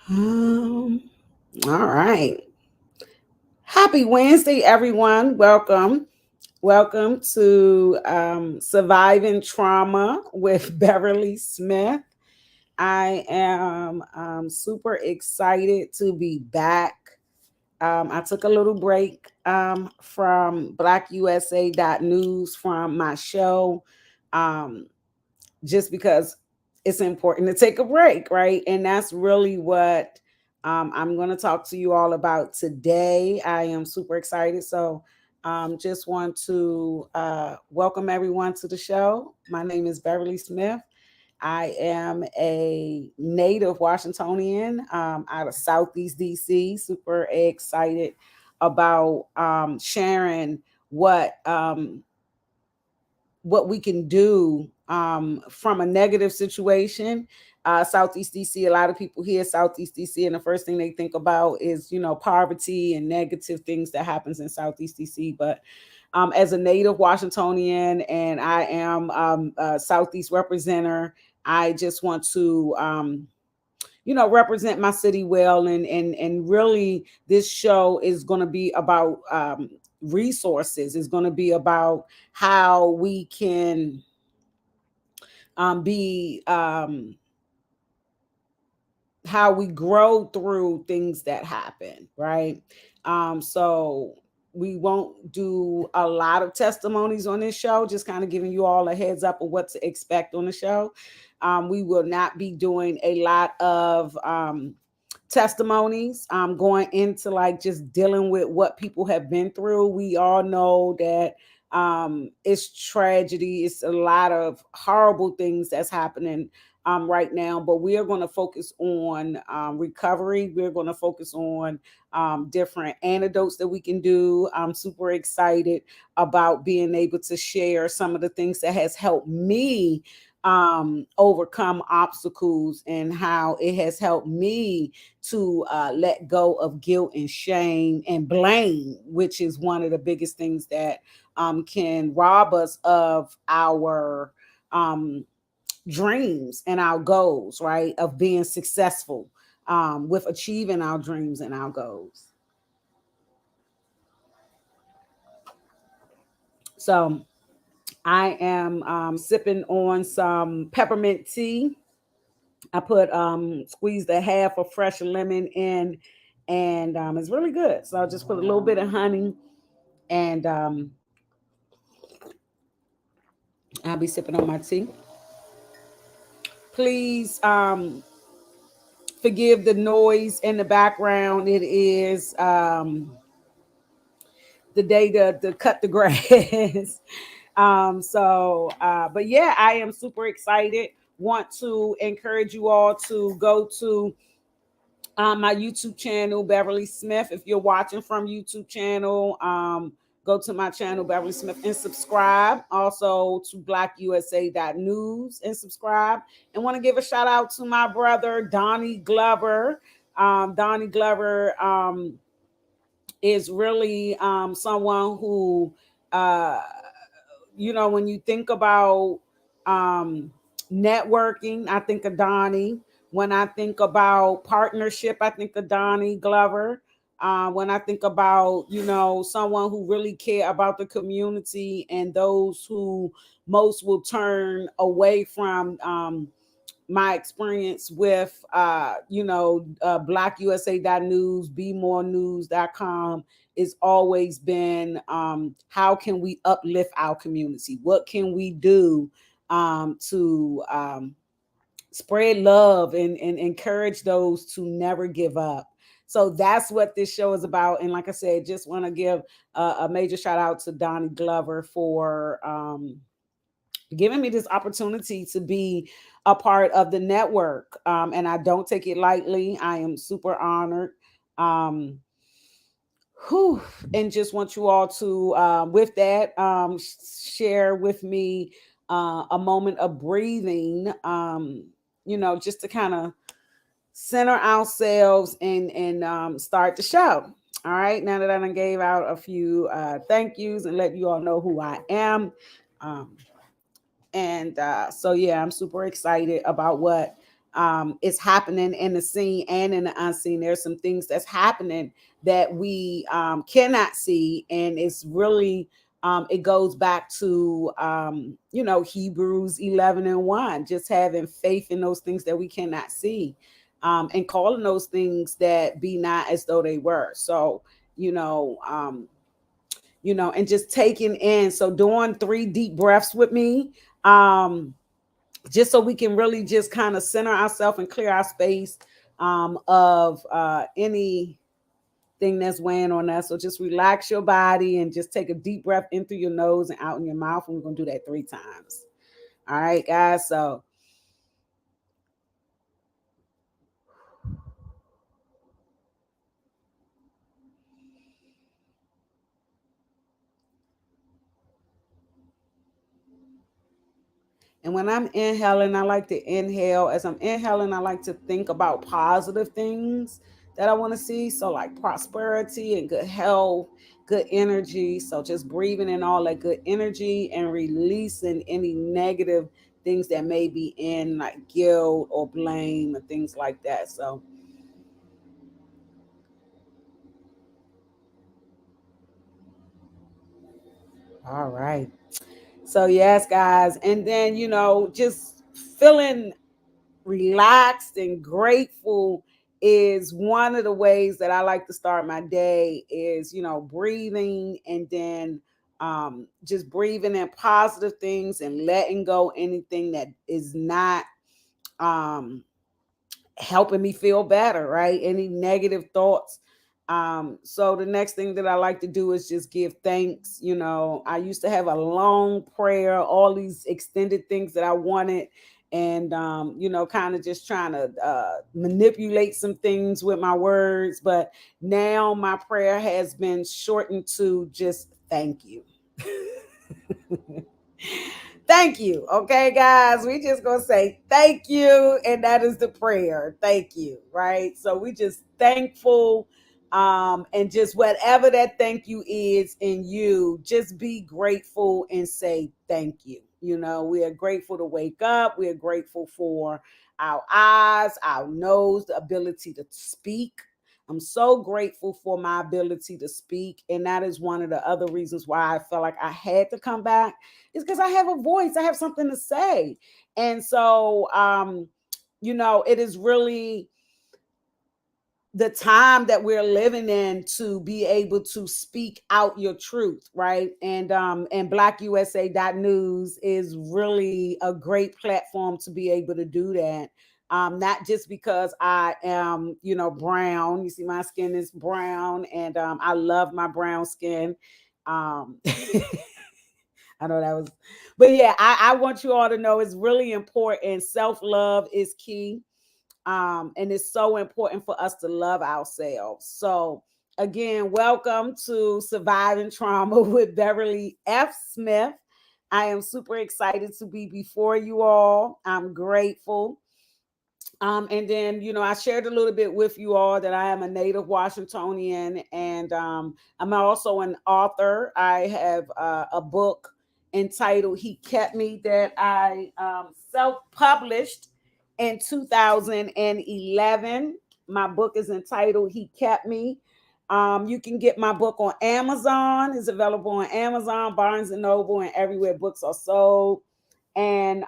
Um, all right. Happy Wednesday, everyone. Welcome. Welcome to Surviving Trauma with Beverly Smith. I am super excited to be back. I took a little break from blackusa.news from my show um, just because it's important to take a break, right? And that's really what I'm going to talk to you all about today. I am super excited. So, just want to welcome everyone to the show. My name is Beverly Smith. I am a native Washingtonian out of Southeast DC. Super excited about sharing what what we can do from a negative situation. Southeast DC, a lot of people here, Southeast DC, and the first thing they think about is, poverty and negative things that happens in Southeast DC. But as a native Washingtonian, and I am a Southeast representative, I just want to, represent my city well, and really, this show is going to be about resources. It's going to be about how we can be how we grow through things that happen, right? So we won't do a lot of testimonies on this show, just kind of giving you all a heads up of what to expect on the show. We will not be doing a lot of testimonies going into like just dealing with what people have been through. We all know that it's tragedy, it's a lot of horrible things that's happening right now, but we are going to focus on recovery. We're going to focus on different antidotes that we can do. I'm super excited about being able to share some of the things that has helped me overcome obstacles, and how it has helped me to let go of guilt and shame and blame, which is one of the biggest things that can rob us of our dreams and our goals, right? Of being successful with achieving our dreams and our goals. So I am sipping on some peppermint tea. I put squeezed a half a fresh lemon in, and it's really good. So I'll just put a little bit of honey, and I'll be sipping on my tea. Please forgive the noise in the background. It is the day to cut the grass. But yeah, I am super excited. Want to encourage you all to go to my YouTube channel, Beverly Smith. If you're watching from YouTube channel, go to my channel, Beverly Smith, and subscribe. Also to blackusa.news and subscribe. And want to give a shout out to my brother, Donnie Glover. Donnie Glover is really someone who, uh, when you think about um, networking, I think of Donnie. When I think about partnership, I think of Donnie Glover. When I think about, someone who really care about the community and those who most will turn away from my experience with blackusa.news, bemorenews.com, is always been how can we uplift our community? What can we do to spread love and encourage those to never give up? So that's what this show is about. And like I said, just want to give a major shout out to Donnie Glover for giving me this opportunity to be a part of the network. And I don't take it lightly. I am super honored. Um, whew, and just want you all to, with that, share with me a moment of breathing, just to kind of center ourselves and start the show. All right. Now that I done gave out a few thank yous and let you all know who I am. Um, and so, yeah, I'm super excited about what is happening in the seen and in the unseen. There's some things that's happening that we cannot see, and it's really it goes back to Hebrews 11:1, just having faith in those things that we cannot see, and calling those things that be not as though they were. So you know um, and just taking in. So doing 3 deep breaths with me. Just so we can really just kind of center ourselves and clear our space of anything that's weighing on us. So just relax your body and just take a deep breath in through your nose and out in your mouth. And we're going to do that 3 times. All right, guys. So and when I'm inhaling, I like to inhale. As I'm inhaling, I like to think about positive things that I want to see. So, like prosperity and good health, good energy. So, just breathing in all that good energy and releasing any negative things that may be in, like guilt or blame and things like that. So, all right. So, yes, guys. And then, just feeling relaxed and grateful is one of the ways that I like to start my day is, breathing and then just breathing in positive things and letting go anything that is not um, helping me feel better, right? Any negative thoughts. So the next thing that I like to do is just give thanks. I used to have a long prayer, all these extended things that I wanted, and kind of just trying to manipulate some things with my words. But now my prayer has been shortened to just thank you. Thank you. Okay, guys. We just gonna say thank you. And that is the prayer. Thank you. Right. So we just thankful. And just whatever that thank you is in you, just be grateful and say thank you. We are grateful to wake up. We are grateful for our eyes, our nose, the ability to speak. I'm so grateful for my ability to speak. And that is one of the other reasons why I felt like I had to come back, is because I have a voice. I have something to say. And so, it is really the time that we're living in to be able to speak out your truth, right? And blackusa.news is really a great platform to be able to do that. Not just because I am, brown. You see, my skin is brown, and I love my brown skin. Um, I know that was, but yeah, I want you all to know it's really important. Self love is key. And it's so important for us to love ourselves. So, again, welcome to Surviving Trauma with Beverly F. Smith. I am super excited to be before you all. I'm grateful. And then, I shared a little bit with you all that I am a native Washingtonian, and I'm also an author. I have a book entitled He Kept Me that I self published in 2011. My book is entitled He Kept Me. You can get my book on Amazon. It's available on Amazon, Barnes and Noble, and everywhere books are sold. And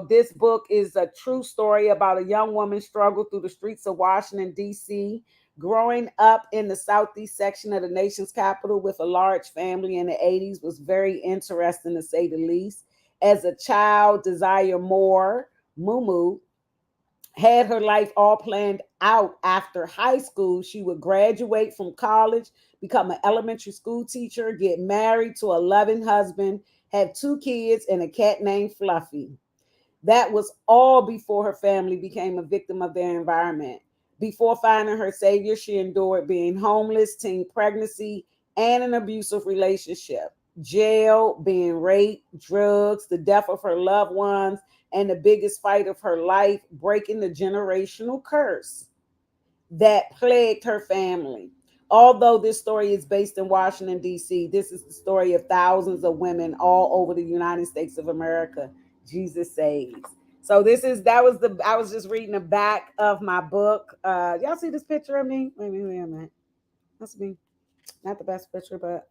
this book is a true story about a young woman's struggle through the streets of Washington, D.C., growing up in the southeast section of the nation's capital with a large family in the 80s was very interesting, to say the least. As a child, Desire Moore, Mumu, had her life all planned out. After high school, she would graduate from college, become an elementary school teacher, get married to a loving husband, have 2 kids, and a cat named Fluffy. That was all before her family became a victim of their environment. Before finding her savior, she endured being homeless, teen pregnancy, and an abusive relationship, jail, being raped, drugs, the death of her loved ones, and the biggest fight of her life, breaking the generational curse that plagued her family. Although this story is based in Washington, D.C., this is the story of thousands of women all over the United States of America. Jesus saves. So I was just reading the back of my book. Y'all see this picture of me? Wait a minute. That's me. Not the best picture, but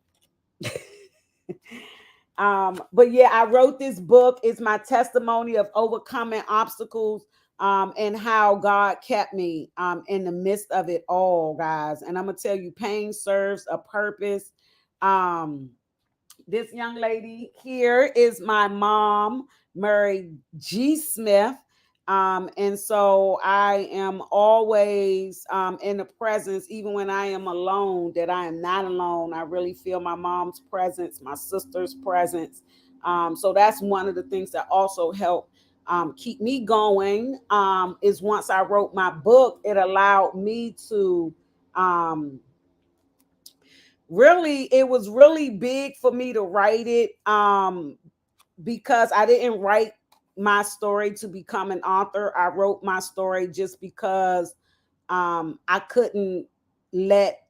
but yeah, I wrote this book. It's my testimony of overcoming obstacles, and how God kept me in the midst of it all, guys. And I'm gonna tell you, pain serves a purpose. Um, this young lady here is my mom, Mary G. Smith. And so I am always in the presence, even when I am alone, that I am not alone. I really feel my mom's presence, my sister's presence. So that's one of the things that also helped keep me going. Is once I wrote my book, it allowed me to um, really, it was really big for me to write it, because I didn't write my story to become an author. I wrote my story just because I couldn't let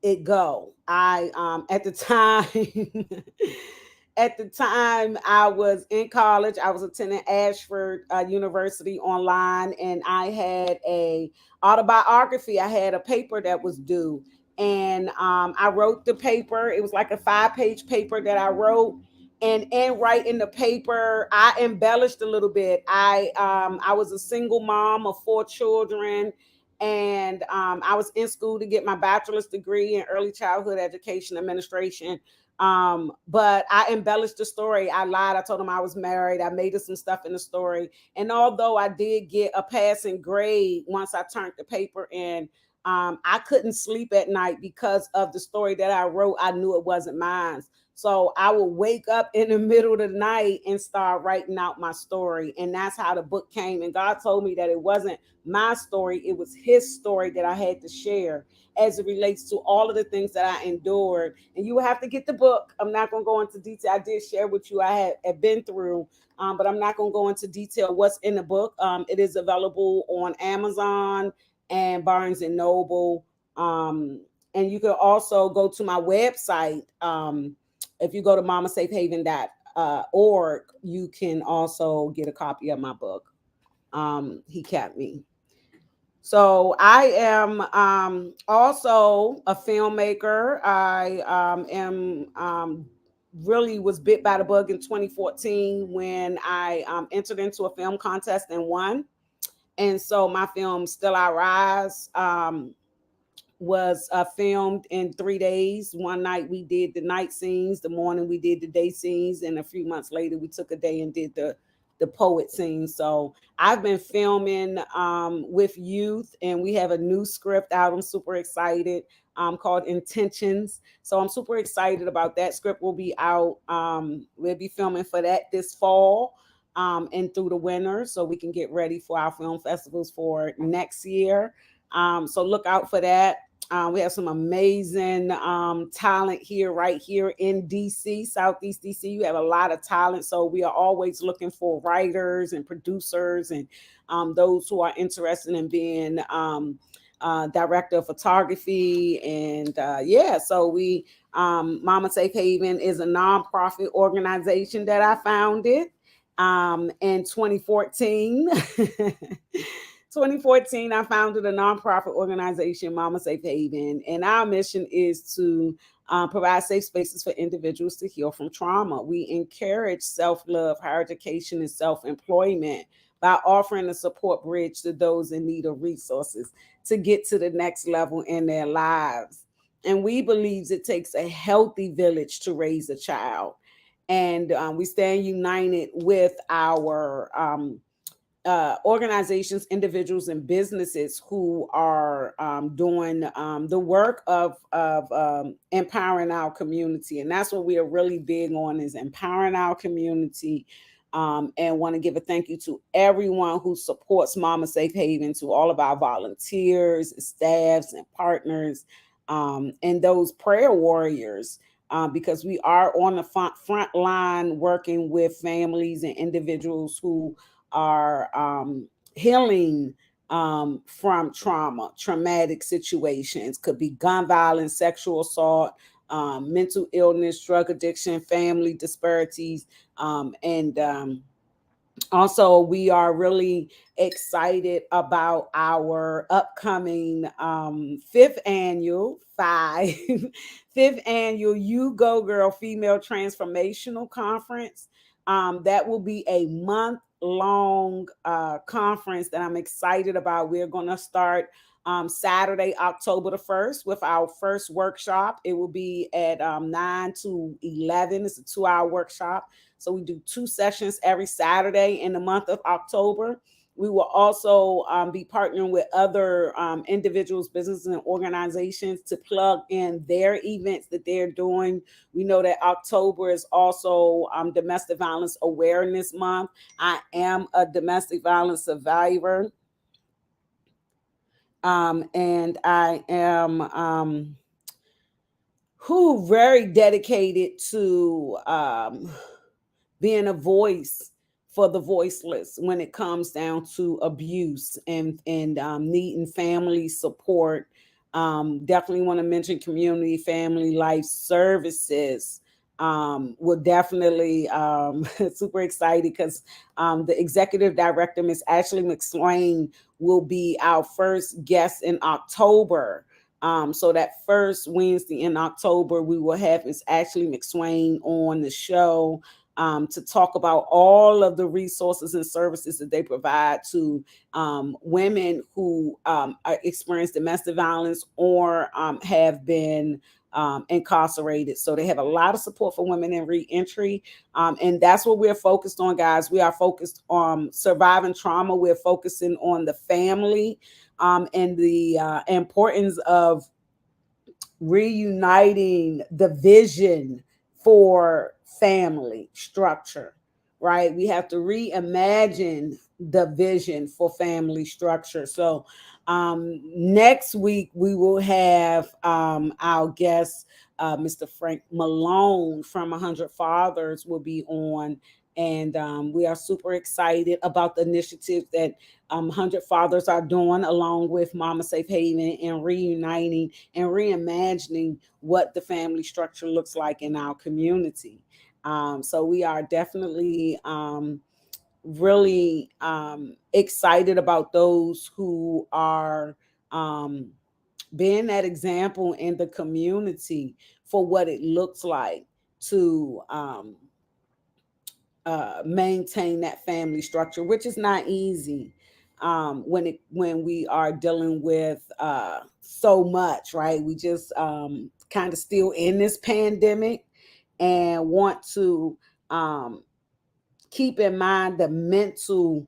it go. I At the time at the time I was in college. I was attending Ashford University online, and I had a autobiography. I had a paper that was due, and I wrote the paper. It was like a 5-page paper that I wrote. And in writing the paper, I embellished a little bit. I was a single mom of 4 children, and I was in school to get my bachelor's degree in early childhood education administration. But I embellished the story. I lied. I told them I was married. I made some stuff in the story. And although I did get a passing grade once I turned the paper in, I couldn't sleep at night because of the story that I wrote. I knew it wasn't mine. So I would wake up in the middle of the night and start writing out my story. And that's how the book came. And God told me that it wasn't my story, it was his story that I had to share as it relates to all of the things that I endured. And you will have to get the book. I'm not going to go into detail. I did share with you I had been through, but I'm not going to go into detail what's in the book. It is available on Amazon and Barnes and Noble. And you can also go to my website. If you go to mommasafehaven.org, you can also get a copy of my book. He kept me. So I am also a filmmaker. I am really was bit by the bug in 2014 when I entered into a film contest and won. And so my film Still I Rise was filmed in 3 days. One night we did the night scenes, the morning we did the day scenes, and a few months later we took a day and did the poet scene. So I've been filming with youth, and we have a new script out. I'm super excited, called Intentions. So I'm super excited about that. Script will be out. We'll be filming for that this fall, and through the winter, so we can get ready for our film festivals for next year. So look out for that. We have some amazing talent here, right here in DC, Southeast DC. You have a lot of talent. So we are always looking for writers and producers, and those who are interested in being director of photography. And yeah, so Momma Safe Haven is a nonprofit organization that I founded in 2014. 2014, I founded a nonprofit organization, Momma Safe Haven, and our mission is to provide safe spaces for individuals to heal from trauma. We encourage self-love, higher education, and self-employment by offering a support bridge to those in need of resources to get to the next level in their lives. And we believe it takes a healthy village to raise a child. And we stand united with our organizations, individuals, and businesses who are doing the work of empowering our community, and that's what we are really big on, is empowering our community. And want to give a thank you to everyone who supports Momma Safe Haven, to all of our volunteers, staffs, and partners, and those prayer warriors. Because we are on the front line working with families and individuals who are healing from trauma, traumatic situations. Could be gun violence, sexual assault, mental illness, drug addiction, family disparities, and Also, we are really excited about our upcoming fifth annual fifth annual You Go Girl Female Transformational Conference. That will be a month long conference that I'm excited about. We're going to start Saturday, October the 1st, with our first workshop. It will be at 9 to 11. It's a 2-hour workshop. So we do 2 sessions every Saturday in the month of October. We will also be partnering with other individuals, businesses, and organizations to plug in their events that they're doing. We know that October is also Domestic Violence Awareness Month. I am a domestic violence survivor, and I am who very dedicated to being a voice for the voiceless when it comes down to abuse and needing family support. Definitely want to mention community family life services. We're definitely super excited because the executive director, Miss Ashley McSwain, will be our first guest in October. So that first Wednesday in October, we will have Miss Ashley McSwain on the show to talk about all of the resources and services that they provide to women who experience domestic violence or have been incarcerated. So they have a lot of support for women in reentry. And that's what we're focused on, guys. We are focused on surviving trauma. We're focusing on the family and the importance of reuniting the vision for family structure, right? We have to reimagine the vision for family structure. So, next week we will have our guest, Mr. Frank Malone from 100 Fathers, will be on. And we are super excited about the initiative that 100 Fathers are doing, along with Mama Safe Haven, and reuniting and reimagining what the family structure looks like in our community. So we are definitely really excited about those who are being that example in the community for what it looks like to maintain that family structure, which is not easy when we are dealing with so much, right? We just kind of still in this pandemic and want to um, keep in mind the mental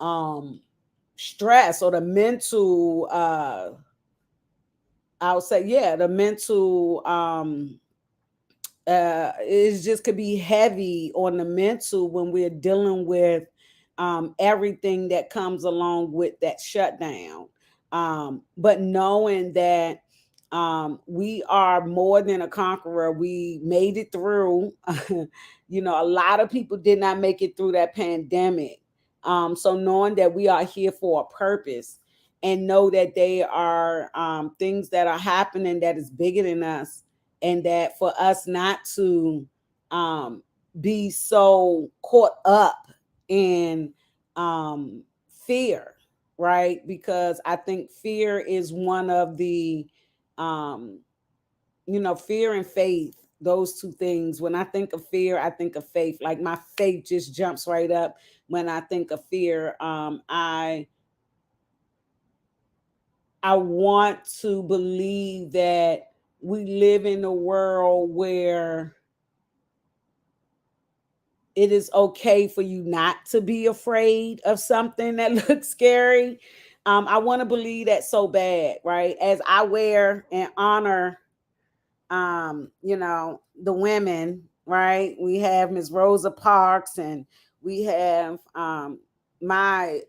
um, stress or the mental, I would say, yeah, the mental it just could be heavy on the mental when we're dealing with everything that comes along with that shutdown. But knowing that we are more than a conqueror, we made it through. A lot of people did not make it through that pandemic. So knowing that we are here for a purpose and know that they are things that are happening that is bigger than us, and that for us not to um, be so caught up in um, fear, right? Because I think fear is one of the, um, fear and faith, those two things. When I think of fear, I think of faith. Like my faith just jumps right up when I think of fear. I want to believe that we live in a world where it is okay for you not to be afraid of something that looks scary. I want to believe that so bad, right? As I wear and honor, the women, right? We have Miss Rosa Parks, and we have my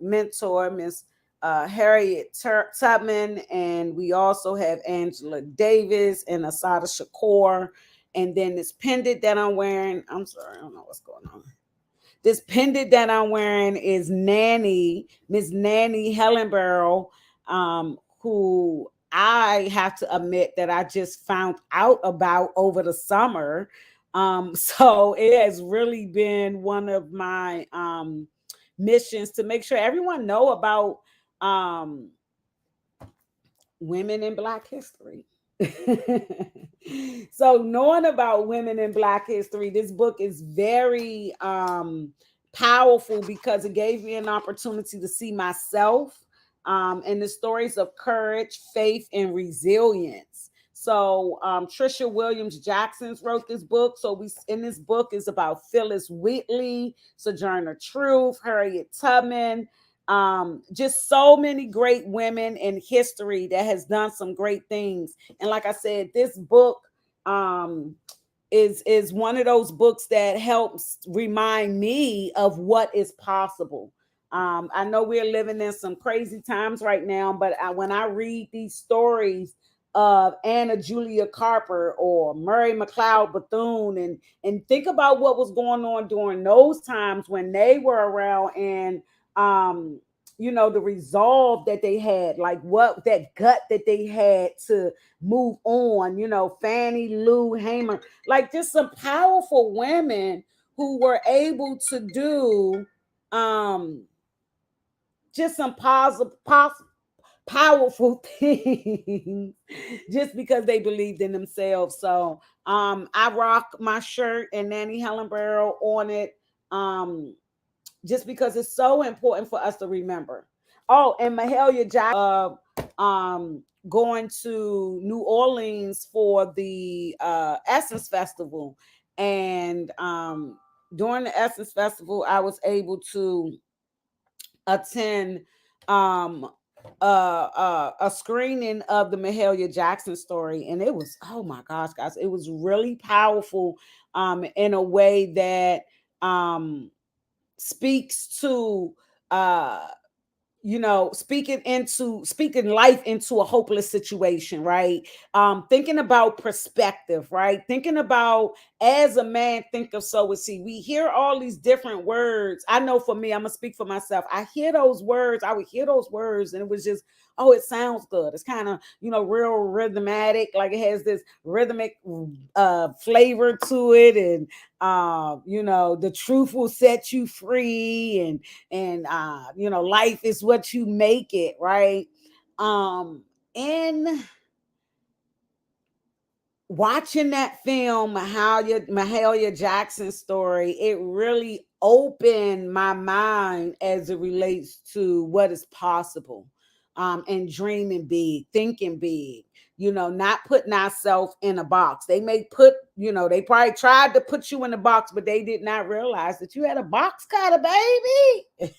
mentor, Miss Harriet Tubman, and we also have Angela Davis and Asada Shakur. And then this pendant that I'm wearing, I'm sorry, I don't know what's going on. This pendant that I'm wearing is Miss Nanny Hellenbarrow, who I have to admit that I just found out about over the summer. So it has really been one of my missions to make sure everyone know about um, women in Black history. So knowing about women in Black history, this book is very powerful because it gave me an opportunity to see myself and the stories of courage, faith, and resilience. So Trisha Williams Jackson's wrote this book. So we in this book is about Phyllis Whitley, Sojourner Truth, Harriet Tubman, just so many great women in history that has done some great things. And like I said, this book um, is one of those books that helps remind me of what is possible. I know we're living in some crazy times right now, but when I read these stories of Anna Julia Carper or Murray McLeod Bethune, and think about what was going on during those times when they were around, and um, the resolve that they had, like what that gut that they had to move on. Fannie Lou Hamer, like just some powerful women who were able to do um just some powerful things just because they believed in themselves. So I rock my shirt and Nanny Helen Barrow on it, just because it's so important for us to remember. Oh, and Mahalia Jackson going to New Orleans for the Essence Festival. And during the Essence Festival, I was able to attend um a screening of the Mahalia Jackson story, and it was, oh my gosh, guys, it was really powerful in a way that speaks to uh speaking life into a hopeless situation, right? Thinking about perspective, right? Thinking about, as a man think of, so is he. We hear all these different words. I know for me, I'm gonna speak for myself. I hear those words, I would hear those words, and it was just, oh, it sounds good. It's kind of, real rhythmatic, like it has this rhythmic flavor to it. And the truth will set you free, and life is what you make it, right? In watching that film, Mahalia Jackson story, it really opened my mind as it relates to what is possible, and dreaming big, thinking big, not putting ourselves in a box. They may they probably tried to put you in a box, but they did not realize that you had a box cutter, baby.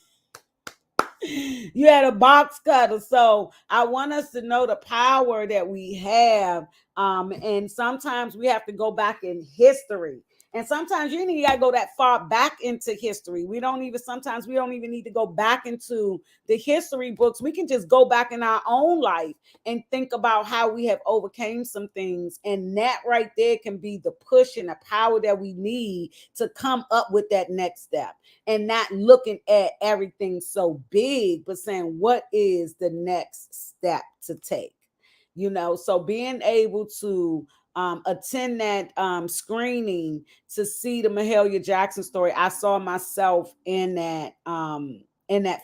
You had a box cutter. So I want us to know the power that we have. And sometimes we have to go back in history. And sometimes you ain't got to go that far back into history. Sometimes we don't even need to go back into the history books. We can just go back in our own life and think about how we have overcame some things. And that right there can be the push and the power that we need to come up with that next step, and not looking at everything so big, but saying, what is the next step to take? So being able to attend that screening to see the Mahalia Jackson story, I saw myself in that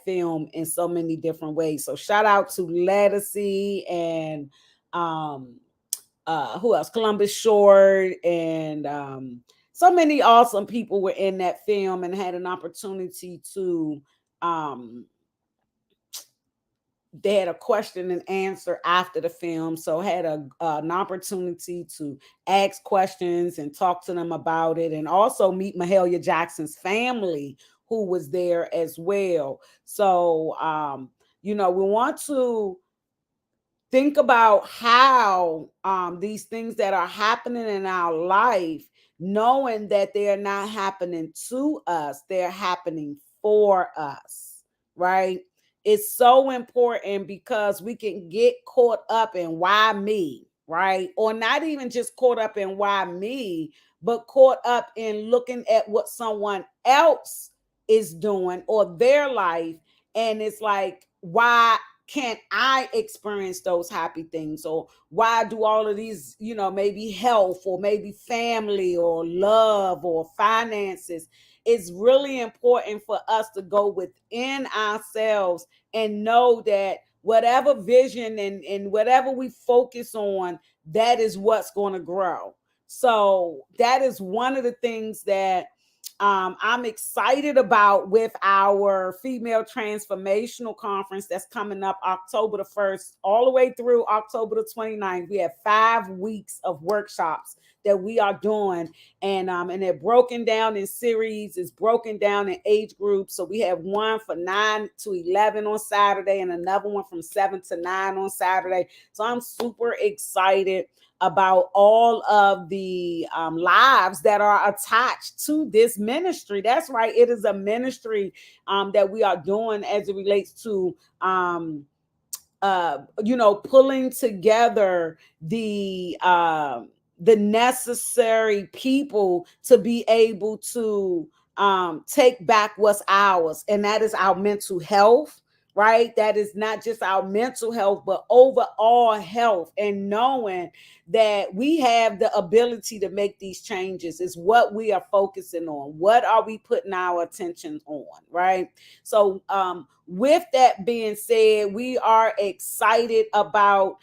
film in so many different ways. So shout out to Lettucey and um, who else? Columbus Short, and so many awesome people were in that film and had an opportunity to um they had a question and answer after the film, so had an opportunity to ask questions and talk to them about it, and also meet Mahalia Jackson's family who was there as well. So we want to think about how these things that are happening in our life, knowing that they're not happening to us, they're happening for us, right? It's so important because we can get caught up in why me, right? Or not even just caught up in why me, but caught up in looking at what someone else is doing or their life. And it's like, why can't I experience those happy things? Or why do all of these, maybe health or maybe family or love or finances? It's really important for us to go within ourselves and know that whatever vision and whatever we focus on, that is what's going to grow. So that is one of the things that I'm excited about with our female transformational conference that's coming up October the 1st, all the way through October the 29th. We have 5 weeks of workshops that we are doing, and they're broken down in series. It's broken down in age groups. So we have one for 9 to 11 on Saturday and another one from 7 to 9 on Saturday. So I'm super excited about all of the lives that are attached to this ministry. That's right. It is a ministry that we are doing as it relates to pulling together the necessary people to be able to take back what's ours, and that is our mental health. Right? That is not just our mental health, but overall health, and knowing that we have the ability to make these changes is what we are focusing on. What are we putting our attention on? Right? So, with that being said, we are excited about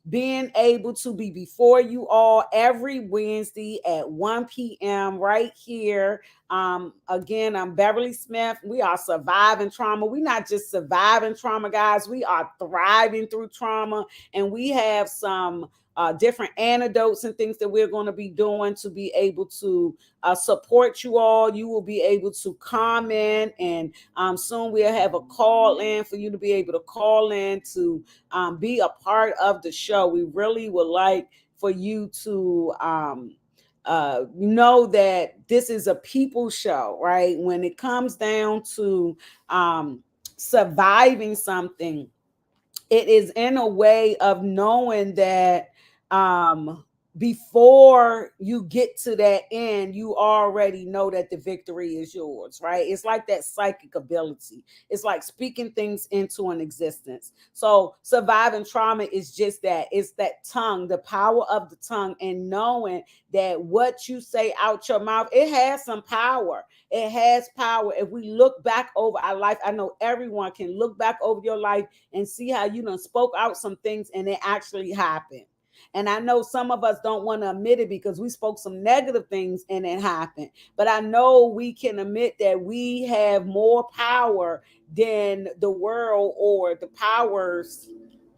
being able to be before you all every Wednesday at 1 p.m. right here. Again, I'm Beverly Smith. We are surviving trauma. We're not just surviving trauma, guys. We are thriving through trauma, and we have some different antidotes and things that we're going to be doing to be able to support you all. You will be able to comment, and soon we'll have a call in for you to be able to call in to be a part of the show. We really would like for you to know that this is a people show, right? When it comes down to surviving something, it is in a way of knowing that before you get to that end, you already know that the victory is yours, right? It's like that psychic ability. It's like speaking things into an existence. So surviving trauma is just that. It's that tongue, the power of the tongue, and knowing that what you say out your mouth, it has some power. It has power. If we look back over our life, I know everyone can look back over your life and see how you done spoke out some things and it actually happened. And I know some of us don't want to admit it because we spoke some negative things and it happened. But I know we can admit that we have more power than the world or the powers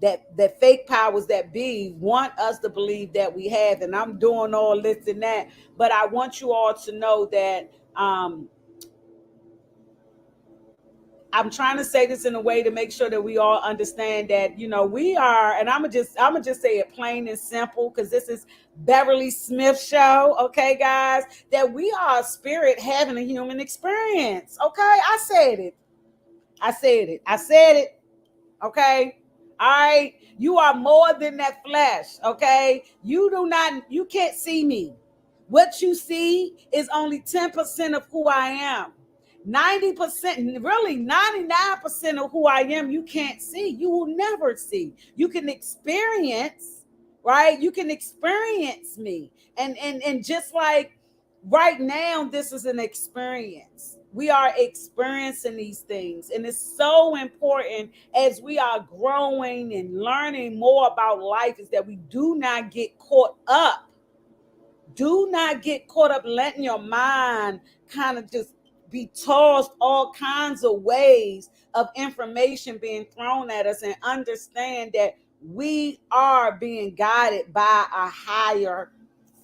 that fake powers that be want us to believe that we have. And I'm doing all this and that. But I want you all to know that I'm trying to say this in a way to make sure that we all understand that, we are, and I'm gonna just say it plain and simple, because this is Beverly Smith show, okay, guys, that we are a spirit having a human experience. Okay, I said it. Okay. All right. You are more than that flesh. Okay. You can't see me. What you see is only 10% of who I am. 90%, really 99% of who I am, you can't see. You will never see. You can experience, right? You can experience me. And just like right now, this is an experience. We are experiencing these things. And it's so important as we are growing and learning more about life is that we do not get caught up. Do not get caught up letting your mind kind of just be tossed all kinds of ways of information being thrown at us, and understand that we are being guided by a higher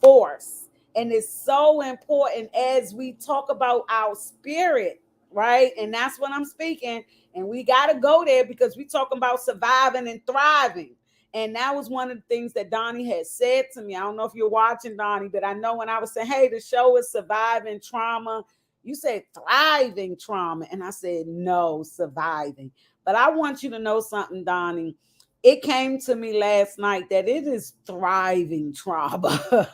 force. And it's so important as we talk about our spirit, right? And that's what I'm speaking. And we got to go there because we talking about surviving and thriving. And that was one of the things that Donnie had said to me. I don't know if you're watching, Donnie, but I know when I was saying, hey, the show is surviving trauma, you said thriving trauma. And I said, no, surviving. But I want you to know something, Donnie. It came to me last night that it is thriving trauma.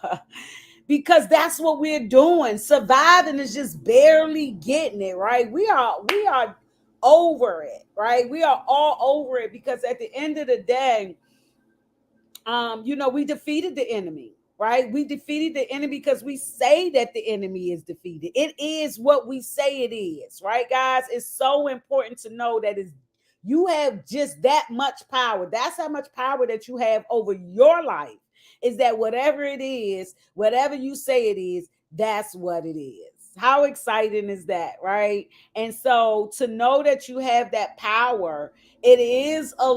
Because that's what we're doing. Surviving is just barely getting it, right? We are over it, right? We are all over it because at the end of the day, we defeated the enemy, right? We defeated the enemy because we say that the enemy is defeated. It is what we say it is, right, guys? It's so important to know that you have just that much power. That's how much power that you have over your life. Is that whatever it is, whatever you say it is, that's what it is. How exciting is that, right? And so to know that you have that power, it is it's a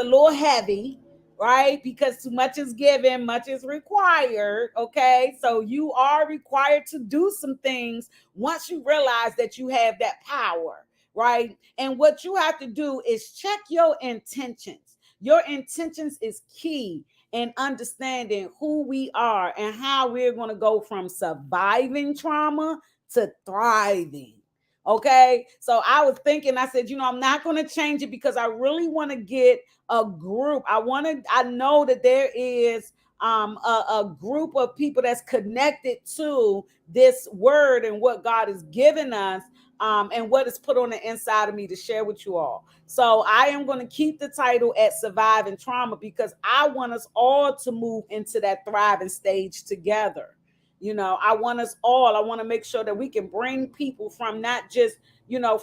little heavy, right? Because too much is given, much is required. Okay, so you are required to do some things once you realize that you have that power, right? And what you have to do is check your intentions. Your intentions is key in understanding who we are and how we're going to go from surviving trauma to thriving. Okay. So I was thinking, I said, I'm not going to change it because I really want to get a group. I know that there is a group of people that's connected to this word and what God has given us, and what is put on the inside of me to share with you all. So I am going to keep the title at Surviving Trauma because I want us all to move into that thriving stage together. I want us all, I want to make sure that we can bring people from not just,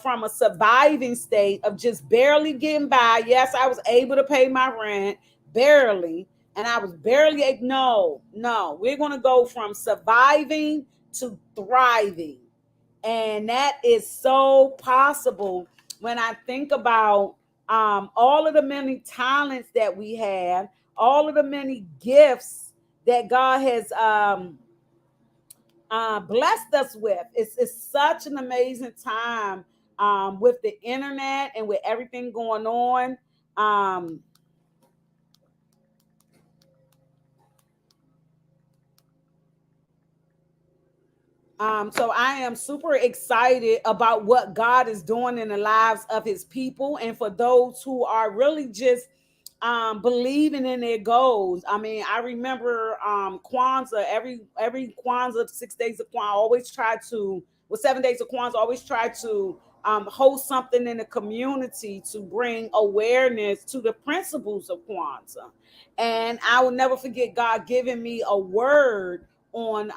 from a surviving state of just barely getting by. Yes, I was able to pay my rent, barely. And I was barely, no, we're going to go from surviving to thriving. And that is so possible when I think about all of the many talents that we have, all of the many gifts that God has blessed us with. It's such an amazing time with the internet and with everything going on. So I am super excited about what God is doing in the lives of his people. And for those who are really just believing in their goals. I mean, I remember Kwanzaa, every Kwanzaa, 6 days of Kwanzaa, I always try to, 7 days of Kwanzaa, I always try to host something in the community to bring awareness to the principles of Kwanzaa. And I will never forget God giving me a word on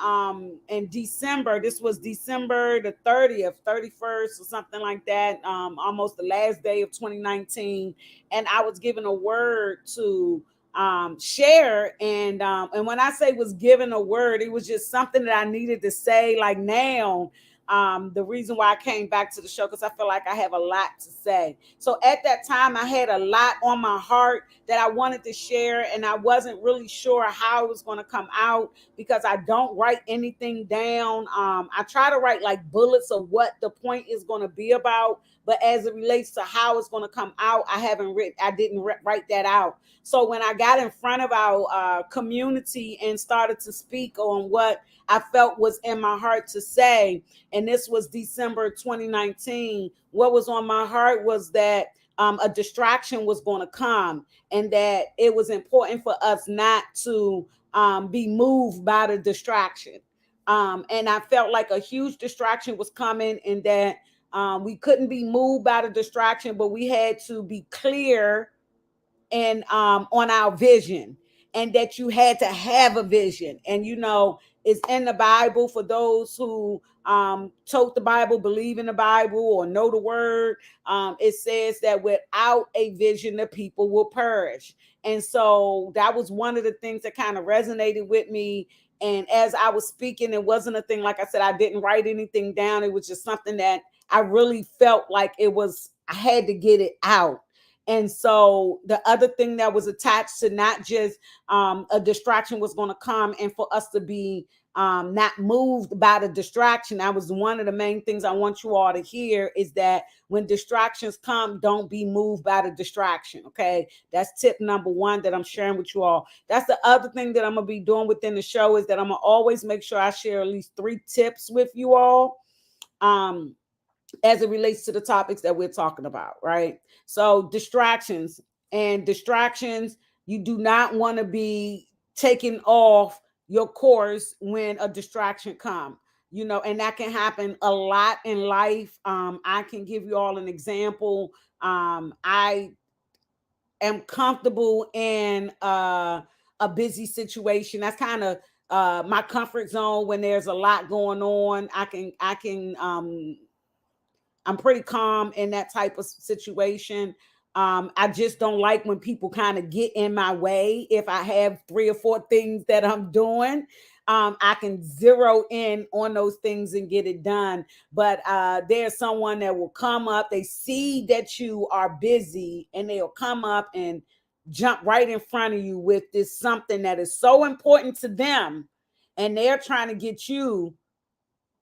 in December. This was December the 30th, 31st, or something like that, almost the last day of 2019. And I was given a word to share. And when I say was given a word, it was just something that I needed to say. Like now, the reason why I came back to the show, because I feel like I have a lot to say. So at that time, I had a lot on my heart that I wanted to share, and I wasn't really sure how it was going to come out because I don't write anything down. I try to write like bullets of what the point is going to be about, but as it relates to how it's going to come out, I didn't write that out. So when I got in front of our community and started to speak on what I felt was in my heart to say, and this was December 2019, what was on my heart was that a distraction was going to come, and that it was important for us not to be moved by the distraction. And I felt like a huge distraction was coming, and that we couldn't be moved by the distraction, but we had to be clear and on our vision, and that you had to have a vision. And it's in the Bible for those who tote the Bible, believe in the Bible, or know the word. It says that without a vision, the people will perish. And so that was one of the things that kind of resonated with me. And as I was speaking, it wasn't a thing, like I said, I didn't write anything down. It was just something that I really felt like I had to get it out. And so the other thing that was attached to not just a distraction was going to come, and for us to be not moved by the distraction. That was one of the main things I want you all to hear, is that when distractions come, don't be moved by the distraction. Okay. That's tip number one that I'm sharing with you all. That's the other thing that I'm going to be doing within the show, is that I'm going to always make sure I share at least 3 tips with you all. As it relates to the topics that we're talking about, right? So distractions, you do not want to be taken off your course when a distraction comes. And that can happen a lot in life. I can give you all an example. I am comfortable in a busy situation. That's kind of my comfort zone. When there's a lot going on, I'm pretty calm in that type of situation. I just don't like when people kind of get in my way. If I have three or four things that I'm doing, I can zero in on those things and get it done. But there's someone that will come up, they see that you are busy, and they'll come up and jump right in front of you with this something that is so important to them. And they're trying to get you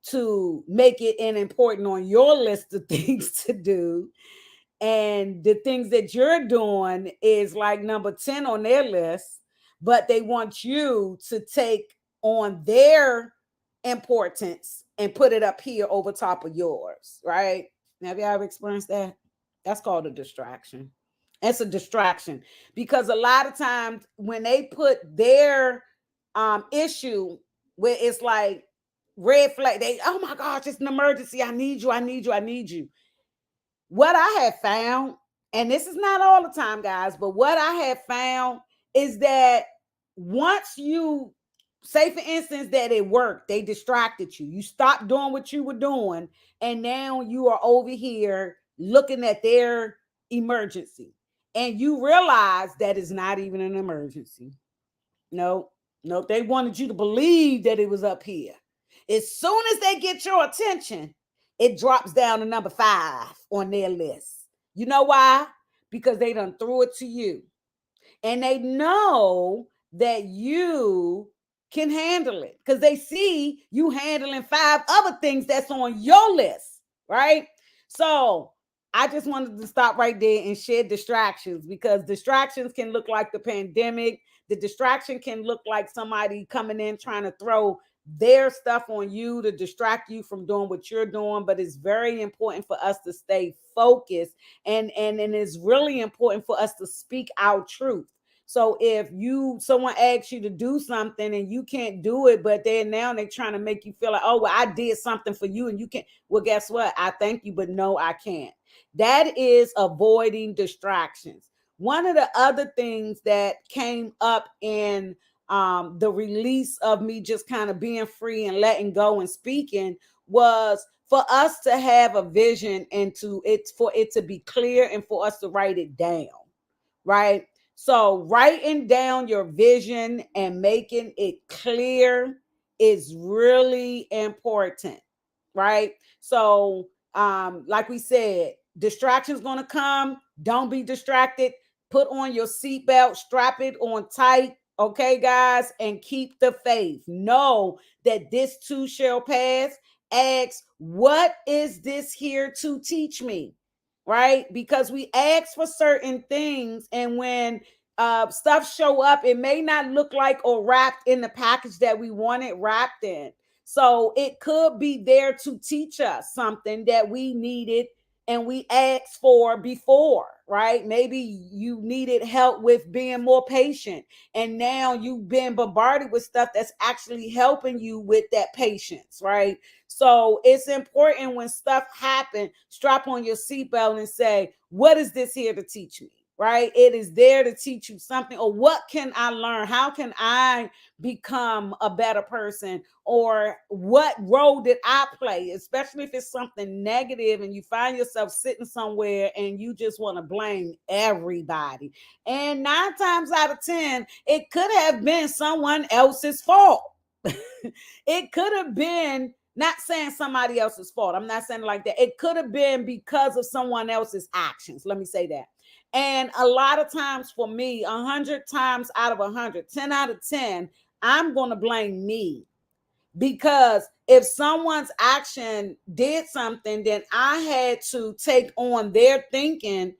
to make it an important on your list of things to do. And the things that you're doing is like number 10 on their list, but they want you to take on their importance and put it up here over top of yours, right? Have you ever experienced that? That's called a distraction. It's a distraction because a lot of times when they put their issue where it's like red flag, they, oh my gosh, it's an emergency. I need you. I need you. I need you. What I have found, and this is not all the time, guys, but what I have found is that once you say, for instance, that it worked, they distracted you, you stopped doing what you were doing, and now you are over here looking at their emergency, and you realize that it's not even an emergency. No, no, they wanted you to believe that it was up here. As soon as they get your attention, it drops down to number 5 on their list. You know why? Because they done threw it to you. And they know that you can handle it because they see you handling 5 other things that's on your list, right? So I just wanted to stop right there and share distractions, because distractions can look like the pandemic. The distraction can look like somebody coming in trying to throw their stuff on you to distract you from doing what you're doing. But it's very important for us to stay focused, and it's really important for us to speak our truth. So if someone asks you to do something and you can't do it, but they're trying to make you feel like, oh, well, I did something for you and you can't. Well, guess what? I thank you, but no, I can't. That is avoiding distractions. One of the other things that came up in the release of me just kind of being free and letting go and speaking was for us to have a vision and for it to be clear and for us to write it down, right? So writing down your vision and making it clear is really important, right? So like we said, distractions going to come. Don't be distracted. Put on your seatbelt, strap it on tight, okay, guys, and keep the faith. Know that this too shall pass. Ask, what is this here to teach me? Right? Because we ask for certain things, and when stuff show up, it may not look like or wrapped in the package that we want it wrapped in. So it could be there to teach us something that we needed and we asked for before, right? Maybe you needed help with being more patient, and now you've been bombarded with stuff that's actually helping you with that patience, right? So it's important when stuff happens, strap on your seatbelt and say, what is this here to teach me? Right? It is there to teach you something. Or what can I learn? How can I become a better person? Or what role did I play? Especially if it's something negative and you find yourself sitting somewhere and you just want to blame everybody. And 9 times out of 10, it could have been someone else's fault. It could have been, not saying somebody else's fault, I'm not saying like that. It could have been because of someone else's actions. Let me say that. And a lot of times for me, 100 times out of 100, 10 out of 10, I'm going to blame me. Because if someone's action did something, then I had to take on their thinking,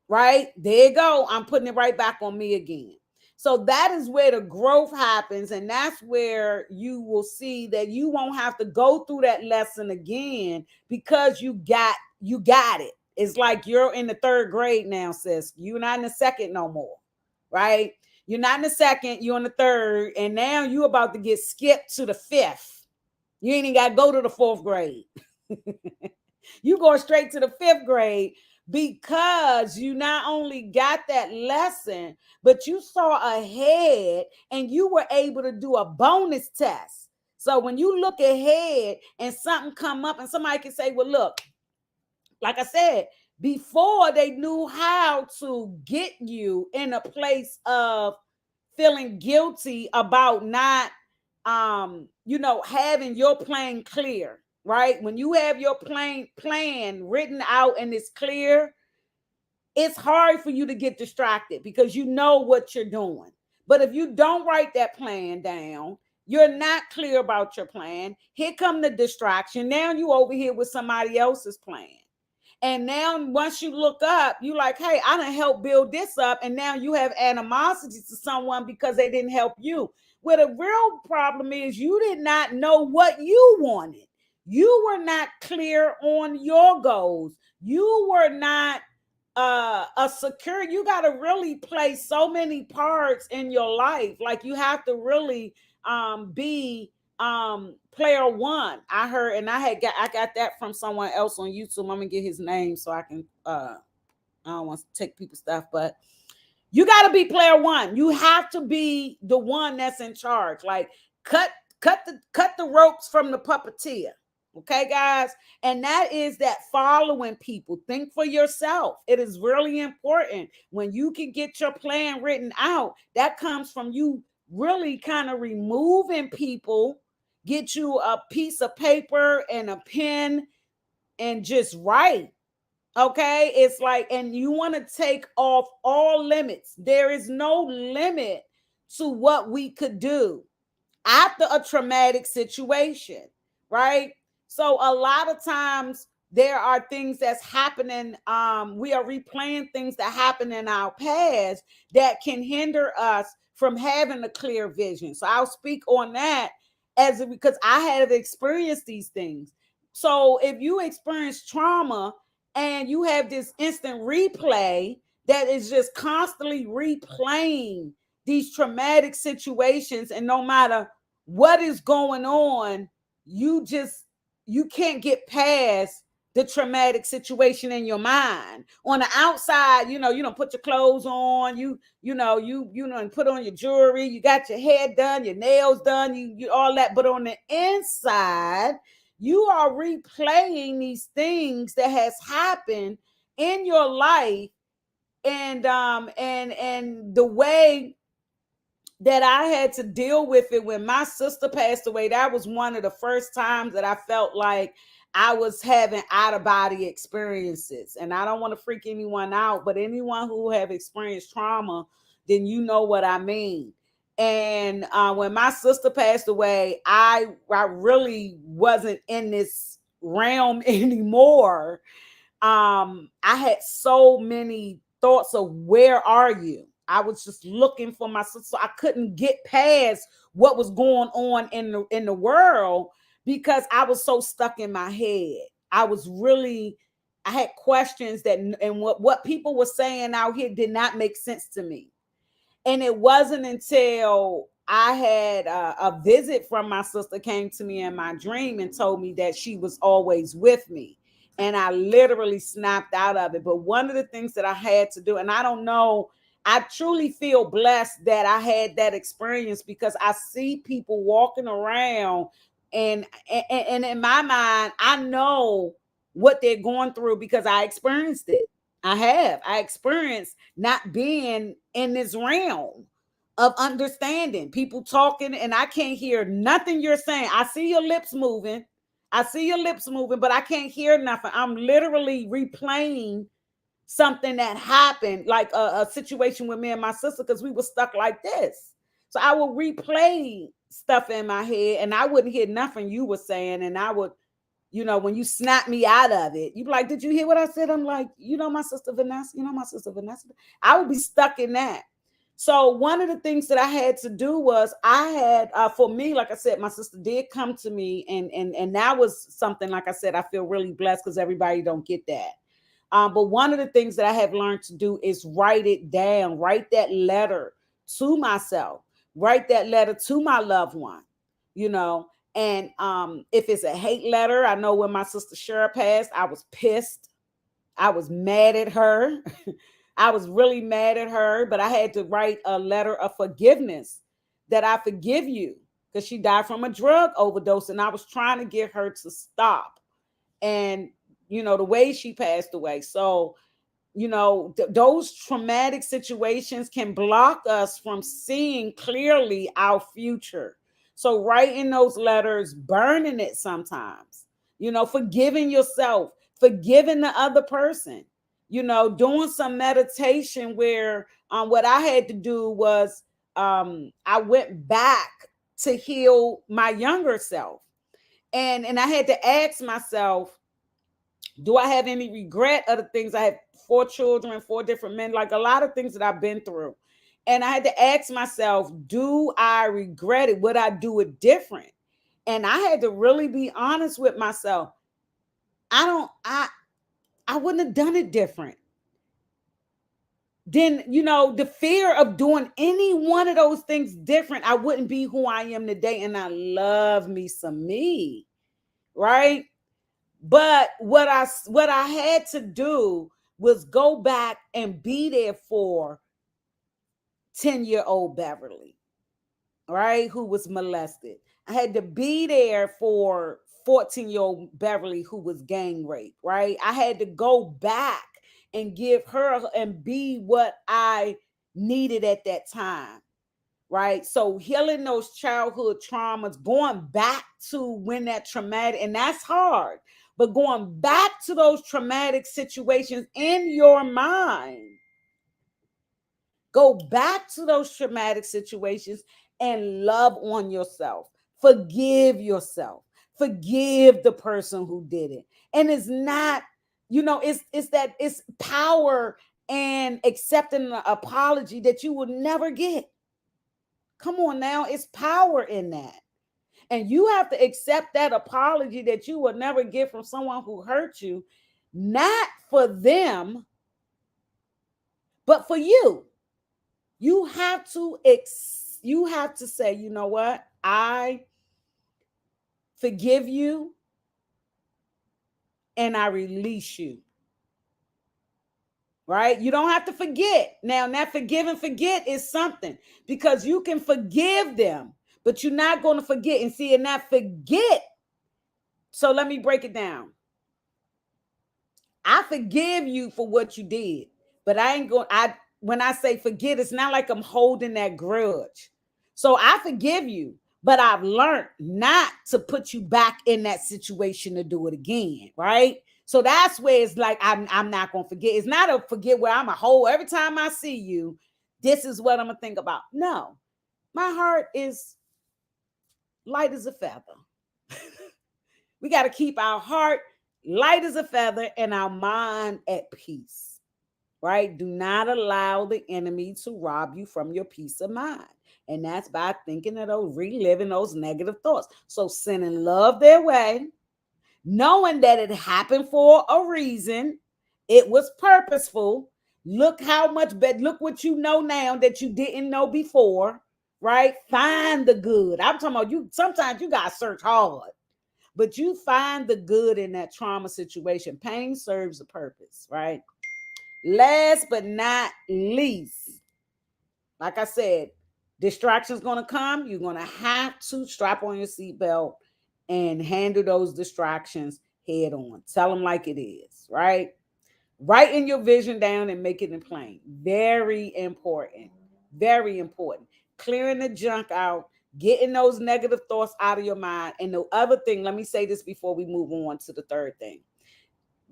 right? There you go. I'm putting it right back on me again. So that is where the growth happens. And that's where you will see that you won't have to go through that lesson again, because you got it. It's like you're in the 3rd grade now, sis. You're not in the 2nd no more, right? You're not in the 2nd, you're in the 3rd, and now you're about to get skipped to the 5th. You ain't even got to go to the 4th grade. You go straight to the 5th grade because you not only got that lesson, but you saw ahead and you were able to do a bonus test. So when you look ahead and something come up and somebody can say, well, look, like I said, before they knew how to get you in a place of feeling guilty about not having your plan clear, right? When you have your plan written out and it's clear, it's hard for you to get distracted because you know what you're doing. But if you don't write that plan down, you're not clear about your plan, here come the distraction. Now you over here with somebody else's plan. And now once you look up, you like, hey, I done help build this up. And now you have animosity to someone because they didn't help you. Well, the real problem is you did not know what you wanted. You were not clear on your goals. You were not a secure. You got to really play so many parts in your life. Like you have to really be player one. I heard, and I got that from someone else on YouTube. I'm gonna get his name so I can I don't want to take people's stuff, but you got to be player one. You have to be the one that's in charge. Like cut the ropes from the puppeteer. Okay, guys. And that is that following people. Think for yourself. It is really important when you can get your plan written out. That comes from you really kind of removing people. Get you a piece of paper and a pen and just write. Okay, it's like, and you want to take off all limits. There is no limit to what we could do after a traumatic situation, right? So a lot of times there are things that's happening. We are replaying things that happen in our past that can hinder us from having a clear vision. So I'll speak on that because I have experienced these things. So if you experience trauma and you have this instant replay that is just constantly replaying these traumatic situations, and no matter what is going on, you can't get past the traumatic situation in your mind. On the outside, you don't put your clothes on, and put on your jewelry, you got your hair done, your nails done, you all that, but on the inside you are replaying these things that has happened in your life. And the way that I had to deal with it when my sister passed away, that was one of the first times that I felt like I was having out of body experiences. And I don't want to freak anyone out, but anyone who have experienced trauma, then you know what I mean. And when my sister passed away, I really wasn't in this realm anymore. I had so many thoughts of where are you? I was just looking for my sister. So I couldn't get past what was going on in the world because I was so stuck in my head. I had questions and what people were saying out here did not make sense to me. And it wasn't until I had a visit from my sister came to me in my dream and told me that she was always with me. And I literally snapped out of it. But one of the things that I had to do, and I don't know, I truly feel blessed that I had that experience because I see people walking around and in my mind, I know what they're going through because I experienced it. I experienced not being in this realm of understanding people talking and I can't hear nothing you're saying. I see your lips moving. But I can't hear nothing. I'm literally replaying something that happened, like a situation with me and my sister, because we were stuck like this. So I would replay stuff in my head and I wouldn't hear nothing you were saying. And I would, when you snap me out of it, you'd be like, did you hear what I said? I'm like, my sister Vanessa, I would be stuck in that. So one of the things that I had to do was I had, for me, like I said, my sister did come to me and that was something, like I said, I feel really blessed because everybody don't get that. But one of the things that I have learned to do is write it down, write that letter to myself, write that letter to my loved one, And if it's a hate letter, I know when my sister Cheryl passed, I was pissed. I was mad at her. I was really mad at her, but I had to write a letter of forgiveness that I forgive you because she died from a drug overdose and I was trying to get her to stop. And, the way she passed away. So, those traumatic situations can block us from seeing clearly our future. So writing those letters, burning it sometimes, forgiving yourself, forgiving the other person, doing some meditation where what I had to do was I went back to heal my younger self. And I had to ask myself, do I have any regret of the things I have? 4 children, 4 different men, like a lot of things that I've been through. And I had to ask myself, do I regret it? Would I do it different? And I had to really be honest with myself. I wouldn't have done it different. Then, the fear of doing any one of those things different, I wouldn't be who I am today. And I love me some me, right? But what I had to do was go back and be there for 10-year-old Beverly, right, who was molested. I had to be there for 14-year-old Beverly who was gang raped, right? I had to go back and give her and be what I needed at that time. Right. So healing those childhood traumas, going back to when that traumatic, and that's hard, but going back to those traumatic situations in your mind, go back to those traumatic situations and love on yourself. Forgive yourself. Forgive the person who did it. And it's not, it's power and accepting an apology that you will never get. Come on now, it's power in that. And you have to accept that apology that you will never get from someone who hurt you, not for them, but for you. You have to say, you know what? I forgive you and I release you. Right? You don't have to forget. Now, that forgive and forget is something because you can forgive them, but you're not going to forget. And see, and not forget. So let me break it down. I forgive you for what you did, but I ain't going. When I say forget, it's not like I'm holding that grudge. So I forgive you, but I've learned not to put you back in that situation to do it again, right? So that's where it's like I'm not gonna forget. It's not a forget where I'm a whole every time I see you. This is what I'm gonna think about. No, my heart is light as a feather. We got to keep our heart light as a feather and our mind at peace, right? Do not allow the enemy to rob you from your peace of mind. And that's by thinking of those, reliving those negative thoughts. So sending love their way, knowing that it happened for a reason, it was purposeful. Look how much better, look what you know now that you didn't know before, right? Find the good. I'm talking about you. Sometimes you got to search hard. But you find the good in that trauma situation. Pain serves a purpose, right? Last but not least, like I said, distractions going to come. You're going to have to strap on your seatbelt and handle those distractions head on. Tell them like it is, right? Writing your vision down and making it plain. Very important. Very important. Clearing the junk out, getting those negative thoughts out of your mind. And the other thing, let me say this before we move on to the third thing.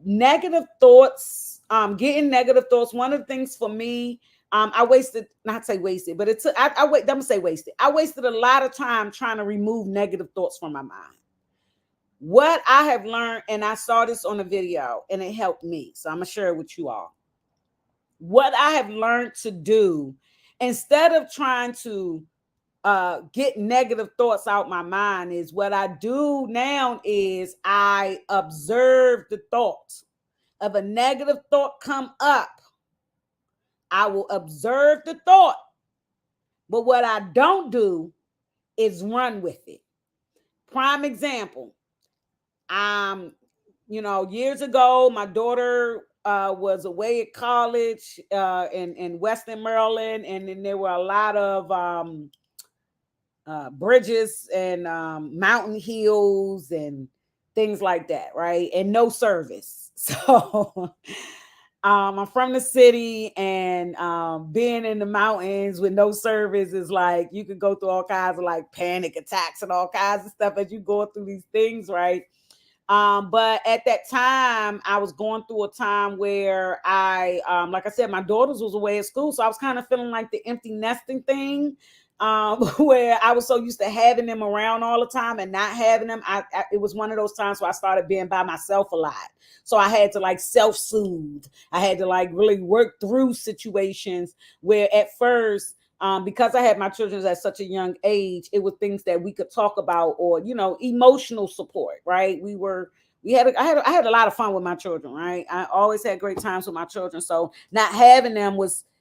Negative thoughts, getting negative thoughts. One of the things for me, I wasted, not say wasted, but it's I'm gonna say wasted. I wasted a lot of time trying to remove negative thoughts from my mind. What I have learned, and I saw this on a video and it helped me, so I'm gonna share it with you all. What I have learned to do, instead of trying to get negative thoughts out my mind, is what I do now is I observe the thought. Of a negative thought come up, I will observe the thought. But what I don't do is run with it. Prime example. Years ago, my daughter was away at college in Western Maryland, and then there were a lot of bridges and mountain hills and things like that, right? And no service. So I'm from the city, and being in the mountains with no service is like you could go through all kinds of like panic attacks and all kinds of stuff as you go through these things, right? But at that time, I was going through a time where like I said, my daughters was away at school, so I was kind of feeling like the empty nesting thing, where I was so used to having them around all the time and not having them. It was one of those times where I started being by myself a lot, so I had to like self-soothe. I had to like really work through situations where at first, because I had my children at such a young age, it was things that we could talk about, or emotional support. Right? I had a lot of fun with my children. Right? I always had great times with my children. So not having them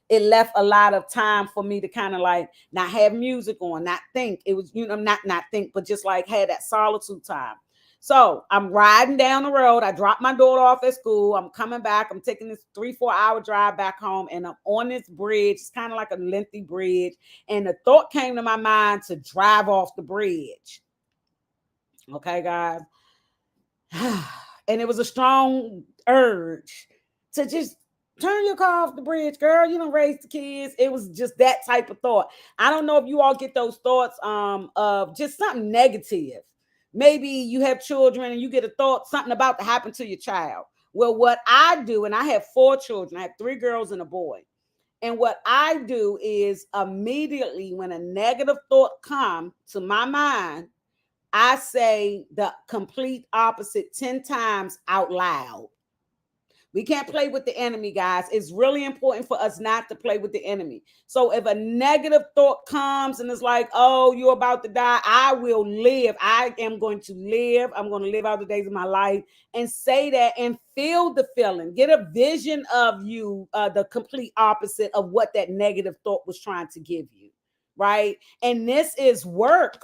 it left a lot of time for me to kind of like not have music on, not think. It was not think, but just like had that solitude time. So I'm riding down the road. I dropped my daughter off at school. I'm coming back. I'm taking this 3-4 hour drive back home, and I'm on this bridge. It's kind of like a lengthy bridge. And the thought came to my mind to drive off the bridge. Okay, guys. And it was a strong urge to just turn your car off the bridge, girl. You don't raise the kids. It was just that type of thought. I don't know if you all get those thoughts of just something negative. Maybe you have children and you get a thought, something about to happen to your child. Well, what I do, and I have 4 children, I have 3 girls and a boy. And what I do is immediately when a negative thought comes to my mind, I say the complete opposite 10 times out loud. We can't play with the enemy, guys. It's really important for us not to play with the enemy. So if a negative thought comes and it's like, oh, you're about to die, I will live. I am going to live. I'm going to live out the days of my life, and say that and feel the feeling. Get a vision of you, the complete opposite of what that negative thought was trying to give you, right? And this is work.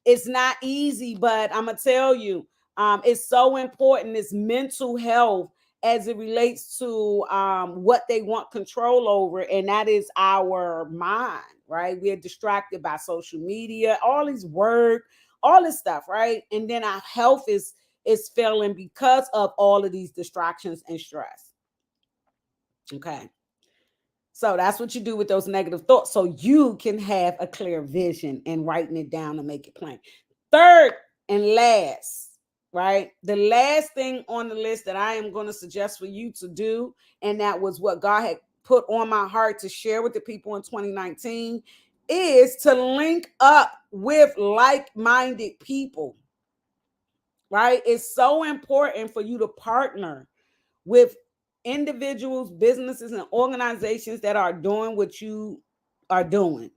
It's not easy, but I'm going to tell you, it's so important. It's mental health as it relates to what they want control over, and that is our mind, right? We're distracted by social media, all these work, all this stuff, right? And then our health is failing because of all of these distractions and stress. Okay. So that's what you do with those negative thoughts, so you can have a clear vision and writing it down and make it plain. Third and last, right? The last thing on the list that I am going to suggest for you to do, and that was what God had put on my heart to share with the people in 2019, is to link up with like-minded people, right? It's so important for you to partner with individuals, businesses, and organizations that are doing what you are doing.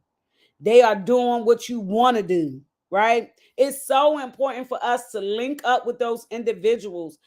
They are doing what you want to do, right? It's so important for us to link up with those individuals,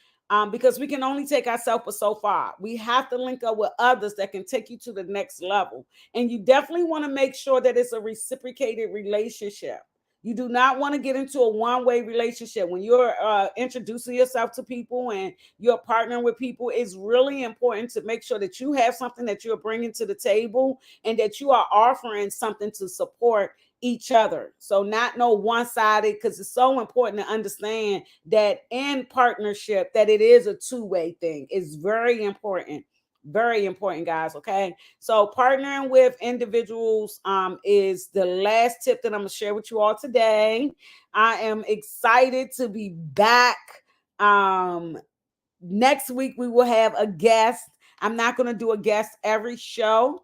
because we can only take ourselves but so far. We have to link up with others that can take you to the next level. And you definitely want to make sure that it's a reciprocated relationship. You do not want to get into a one-way relationship. When you're introducing yourself to people and you're partnering with people, it's really important to make sure that you have something that you're bringing to the table and that you are offering something to support each other. So not no one-sided, because it's so important to understand that in partnership that it is a two-way thing. It's very important. Very important, guys. Okay. So partnering with individuals is the last tip that I'm going to share with you all today. I am excited to be back. Next week, we will have a guest. I'm not going to do a guest every show.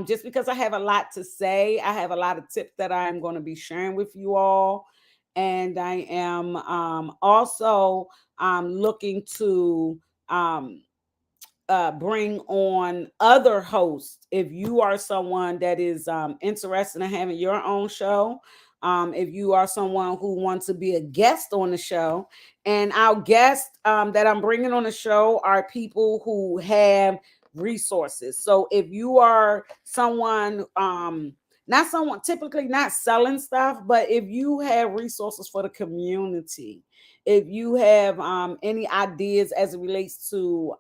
Just because I have a lot to say. I have a lot of tips that I am going to be sharing with you all. And I am also looking to bring on other hosts. If you are someone that is interested in having your own show, if you are someone who wants to be a guest on the show, and our guests that I'm bringing on the show are people who have resources. So if you are someone not someone typically not selling stuff, but if you have resources for the community, if you have any ideas as it relates to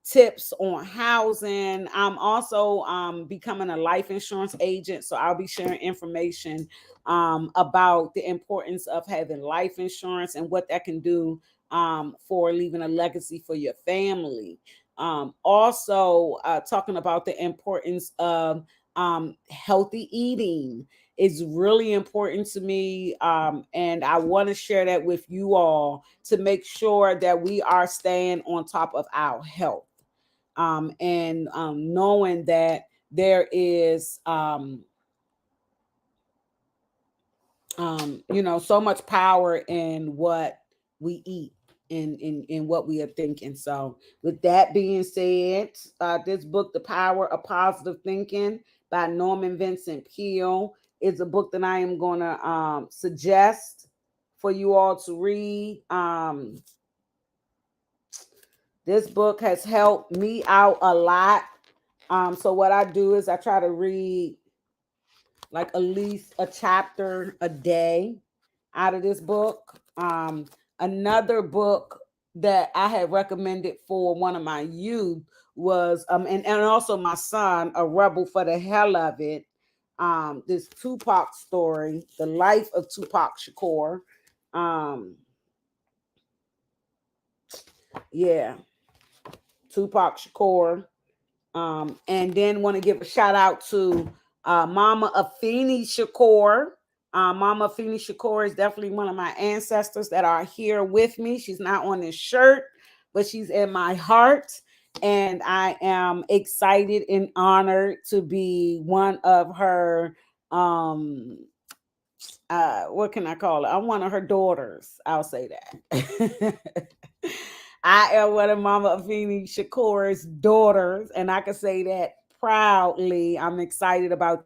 tips on housing. I'm also becoming a life insurance agent, so I'll be sharing information about the importance of having life insurance and what that can do for leaving a legacy for your family. Also, talking about the importance of healthy eating is really important to me. And I want to share that with you all to make sure that we are staying on top of our health, and knowing that there is so much power in what we eat, in what we are thinking. So with that being said, this book, The Power of Positive Thinking by Norman Vincent Peale, is a book that I am going to suggest for you all to read. This book has helped me out a lot. So what I do is I try to read like at least a chapter a day out of this book. Another book that I had recommended for one of my youth was and also my son, A Rebel for the Hell of It. This Tupac story, The Life of Tupac Shakur. Um, yeah, Tupac Shakur. And then want to give a shout out to Mama Afeni Shakur. Mama Afeni Shakur is definitely one of my ancestors that are here with me. She's not on this shirt, but she's in my heart. And I am excited and honored to be one of her, what can I call it? I'm one of her daughters. I'll say that. I am one of Mama Afeni Shakur's daughters, and I can say that proudly. I'm excited about that. And I want to share that with you all.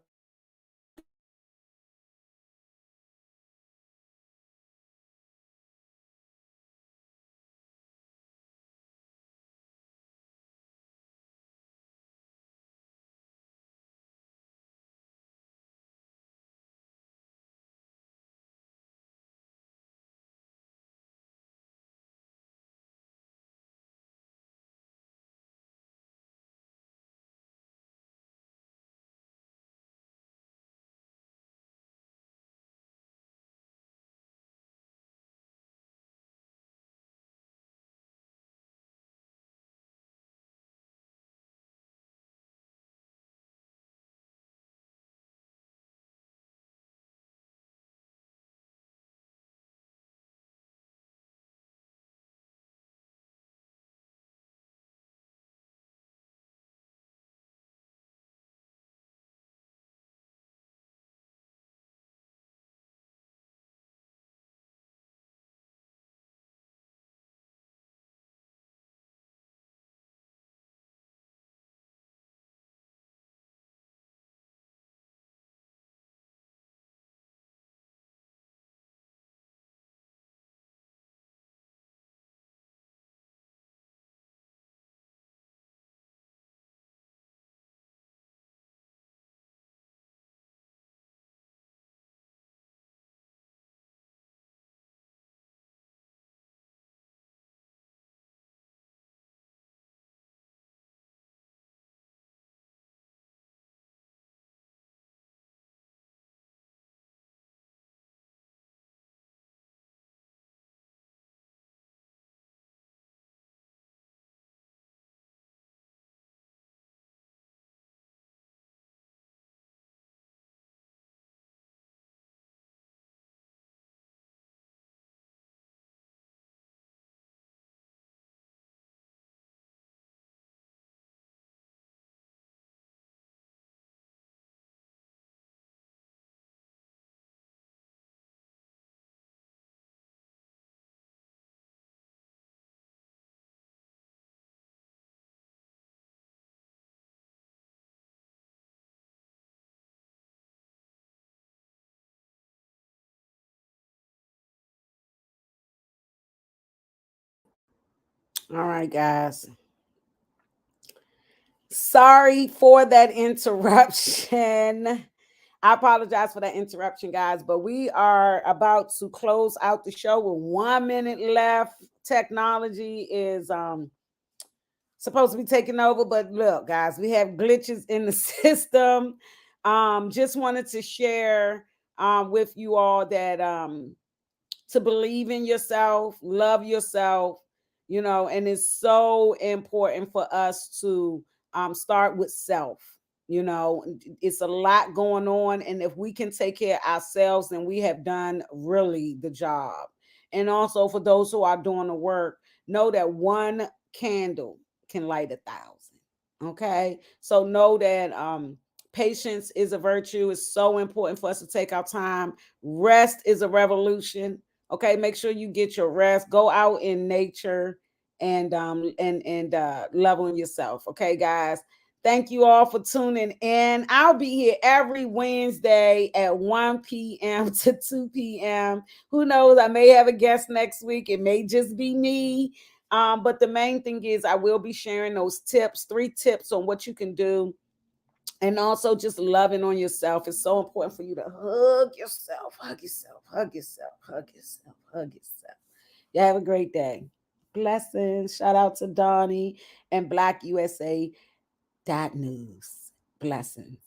All right, guys. Sorry for that interruption. I apologize for that interruption, guys, but we are about to close out the show with 1 minute left. Technology is supposed to be taking over, but look, guys, we have glitches in the system. Just wanted to share with you all that to believe in yourself, love yourself, and it's so important for us to start with self. It's a lot going on, and if we can take care of ourselves, then we have done really the job. And also for those who are doing the work, know that one candle can light 1,000. Okay, so know that patience is a virtue. It's so important for us to take our time. Rest is a revolution. Okay, make sure you get your rest. Go out in nature and love on yourself. Okay, guys. Thank you all for tuning in. I'll be here every Wednesday at 1 p.m. to 2 p.m. Who knows? I may have a guest next week. It may just be me. But the main thing is I will be sharing those tips, 3 tips on what you can do. And also just loving on yourself. It's so important for you to hug yourself, hug yourself, hug yourself, hug yourself, hug yourself. You have a great day. Blessings. Shout out to Donnie and Black USA News. Blessings.